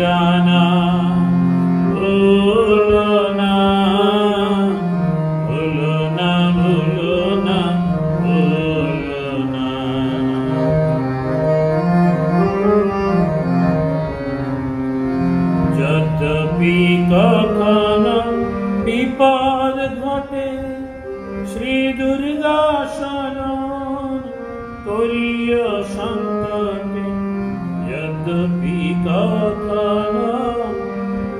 গানা ভুলো না, ভুলো না, ভুলো না, ভুলো না। যদ্যপি কখনো বিপদ ঘটে, শ্রী দুর্গা শরণ করিও সংকটে। যদ্যপি কখনো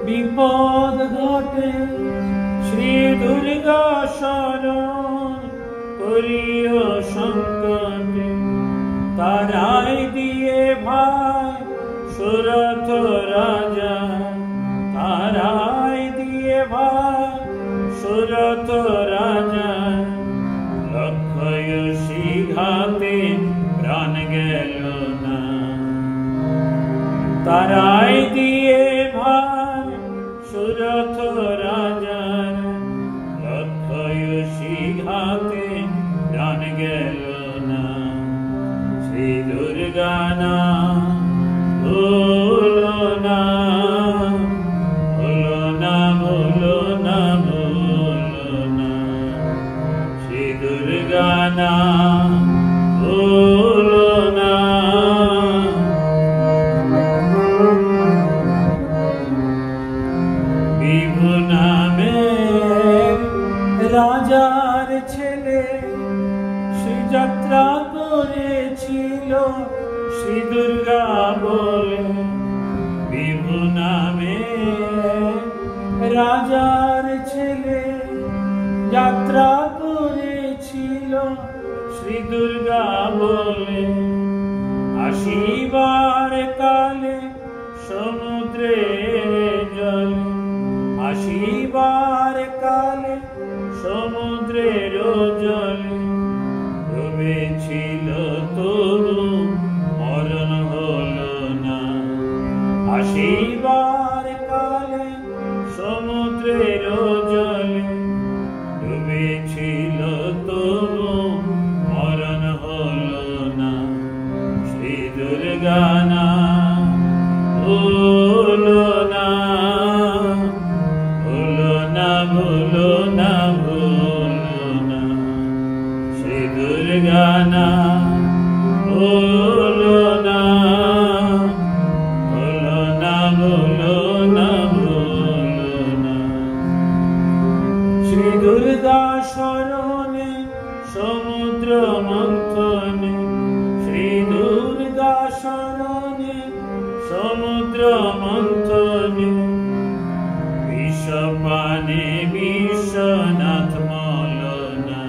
বিপদ ঘটে, শ্রী দুর্গা শরণ করিও সংকটে। তারাই দিয়ে ভাই সুরথ রাজা, তারাই দিয়ে ভাই সুরথ রাজা। লক্ষ্যয়সী ঘাতে প্রাণ গেল না, তারাই দিয়ে ভাই সুরথ রাজার। লক্ষ্যয়সী ঘাতে প্রাণ গেল না। শ্রী দুর্গা না ভুলো না, ভুলো না, ভুলো না, ভুলো না। শ্রী দুর্গা না ভুলো না। বিভু নামে রাজার ছেলে শ্রীযাত্রা করেছিল শ্রী দুর্গা বলে। বিভু নামে রাজার ছেলে যাত্রা করেছিল শ্রী দুর্গা বলে। আসিবার কালে সমুদ্রের জলে, আসিবার কালে সমুদ্রের জলে। ডুবেছিল তবু মরণ হলো না। আসিবার কালে সমুদ্রের জলে, ডুবেছিল তবু মরণ হলো না। শ্রী দুর্গা না ভুলো না, ভুলো না, ভুলো না, ভুলো না। শ্রী দুর্গা না ভুলো না, ভুলো না, ভুলো না, ভুলো না। শ্রী দুর্গা শরণে সমুদ্র মন্থনে, শ্রী দুর্গা শরণে সমুদ্র মন্থনে। বিষপানে বিশ্বনাথ মলনা,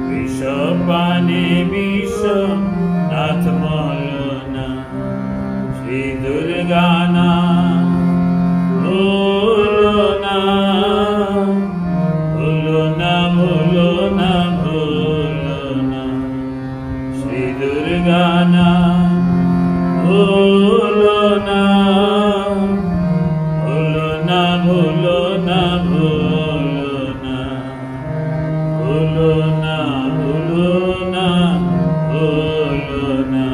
বিষপানে বিশ্বনাথ মলনা। শ্রী দুর্গা না ভুলো না, ভুলো না, ভুলো না, ভুলো না। শ্রী দুর্গা না ভুলো না, ভুলো না, ভুলো না, ভুলো না। ভুলো না, ভুলো না, ভুলো না।